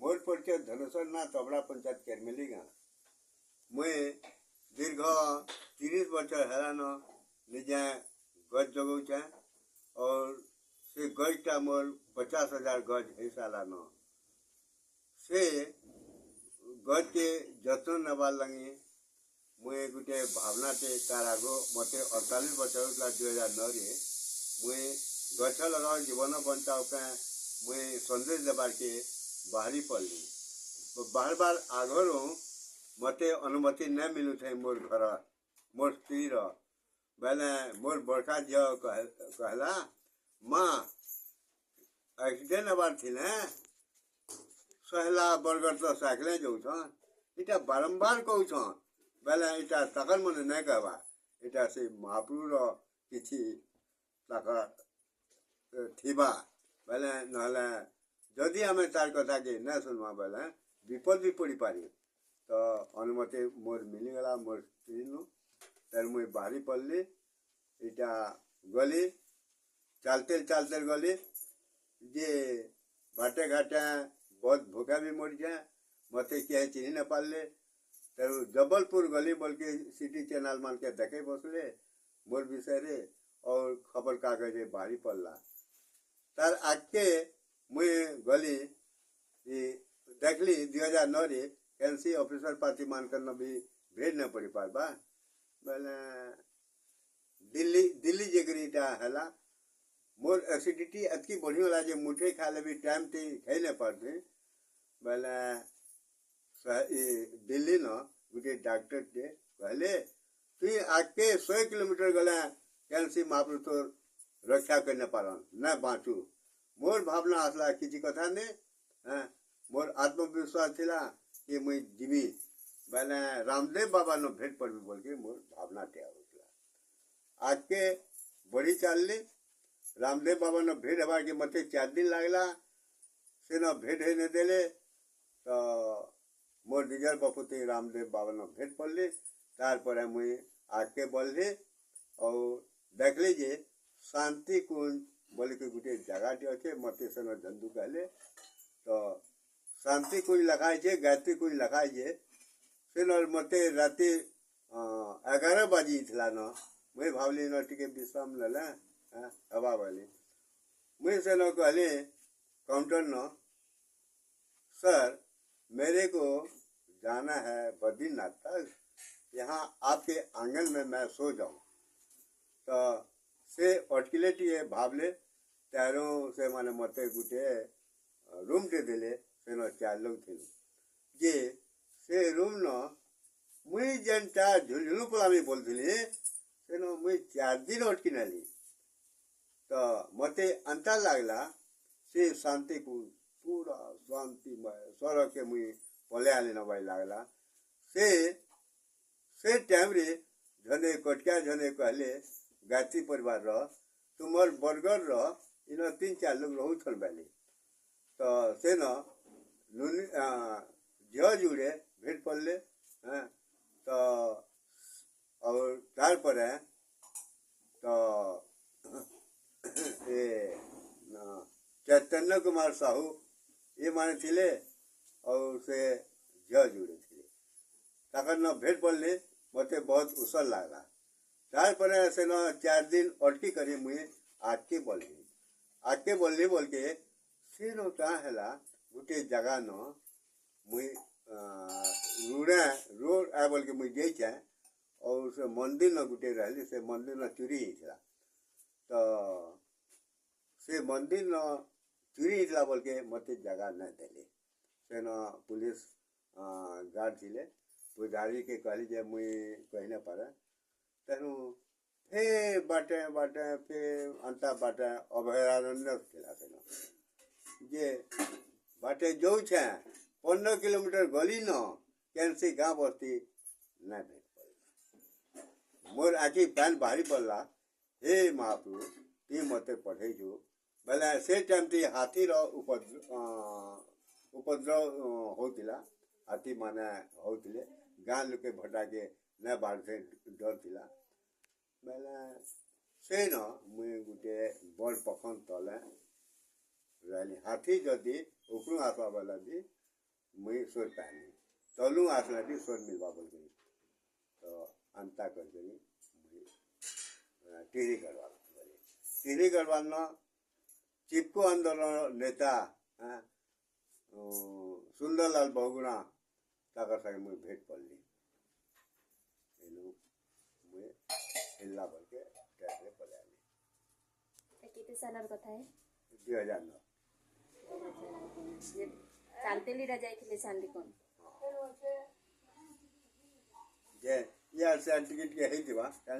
मोर परिचय धनेश्वर ना तबड़ा पंचायत केरमेली गाँ मुई दीर्घ 30 वर्ष हेलान निजे गज जगौचे और से गजटा मोर 50,000 गज हो सारान से गज के जत्न नबार लगे मुई गोटे भावनाटे तार आगो मत 48 वर्ष होता 2009 मुई गछ लगा जीवन बंचाओ मुई संदेश देवार के बाहरी पड़ली बार बार आगर मत अनुमति नहीं मिलू थे मोर घर मोर स्त्री बेले मोर बड़का झी कहला माँ एक्सीडेंट हबार थी सहला बरगढ़ तो साइकिल जाऊन इटा बारंबार कहून बेले इटा तक मन नहीं कहवा इटा से महाप्रभुर किसी थीबा बेले ना जदि आम तार कथा के न सुनवा बेले विपद भी पड़ पारि तो अनुमति मोर मिलीगला मोर स्त्री तर मुई बाहरी पड़ली इटा गली चलते चलते गली जे बाटे घाटे बहुत भूखा भी मर जाए मत क्या चिन्ह न पाले तर जबलपुर गली बोल के सिटी चैनल मान के देखे बसले मोर विषय रे और खबर कागज बाहरी पड़ला तार आगे मुई गली देखली 2009 कैंसी ऑफिसर पार्टी मानकर भी भेज न पड़ी पारबा बेले दिल्ली जेगरीटा है मोर एसिडिटी अतकी बढ़िया जे मुठे खा ले भी टाइम ते खाई न पाते बेले दिल्ली न गोटे डॉक्टर टे कहले तु आगे 100 किलोमीटर गला कैंसी महाप्रभु तो रक्षा कर न पारन न बाँचू मोर भावना आसला किसी कथा ने मोर आत्मविश्वास थिला कि मुई जीवी बेले रामदेव बाबा नो भेंट पड़बी बोल के मोर भावना टे आउला आज के बड़ी चलली रामदेव बाबा नो भेंट हवा के मते 4 दिन लागला से न भेंट है न देले तो मोर निजर बपुती रामदेव बाबा नो भेंट पड़ली तार पर मुई आके बोलली और देख लीजिए शांति कुंज बोले कि गोटे जगह अच्छे मत सेन झंडू कहले तो शांति कुंज लखाई छे गायत्री कुंज लखाई छे सेन मते राति 11 बजी थला न मुई भावली न टिके विश्राम लेला हवा वाली मुई सेन कहले काउंटर न सर मेरे को जाना है बद्रीनाथ तक यहाँ आपके आंगन में मैं सो जाऊँ तो से अटकिलेटी है भावले त्यारों से माने मते गुटे रूम टे देले से न 4 लोग थे जे से रूम न मुई जनता झुलझुलू पलामी बोलथिली से न मुई 4 दिन अटकी नाली तो मते अंतर लागला से शांति को पूरा शांतिमय स्वर के मुई पले आले न भाई लागला से टाइम रे झने कटका झने कहले गायत्री परिवार तुमर बरगढ़ इन 3-4 लोग रहू छन बेले तो से न झ जुड़े भेंट पड़ले तो और तार पर तो चैतन्य कुमार साहू ये माने थिले और से झ जुड़े थे तक न भेंट पड़ले मते बहुत उसल लागला तार पर से न 4 दिन अटकी करी मुई आके बोलली बोल के से न क्या हैला गोटे जगह न मुई रोड आ बोल के मुई जाइछे और से मंदिर न गोटे रहली से मंदिर न चोरी होइछला तो से मंदिर न चोरी होइछला बोल के मते जगह न देले से न पुलिस गार्ड थिले पुजारी के कहली जे मुई कही न पारे तेणु फे बाटे बाटे फे अंता बाटे अभयारण्य थिला सेन जे बाटे जो 15 किलोमीटर गली न कैंसी गाँव बस्ती न भेट पड़ला मोर आखि पैन भारी पड़ला हे महाप्रभु ती मते पठेजु बेले से टाइम ती हाथी रो उपद्रव होतिला हाथी माने होतिले गाँ लोके भटा के न बाढ़ से डर थिला बेले से न मुई गोटे बड़ पखन तले रहली हाथी जदि उपरू आसवा बेला भी मुई सोच पानी चलू आसला टी सोच मिलवा बोल करी तो अंता कर करी मुई टीरी गढ़वाल टीरी गढ़वाल न चिपको आंदोलन नेता सुंदरलाल बहुगुणा ताकर संगे मुई भेट पड़ली एनु मुई हिल्ला बोल के ट्रेन पले आली किती सालार कथा है 2009 चालतेली जाइथिले सांदी कोन जे यार से टिकट के है दिवा क्या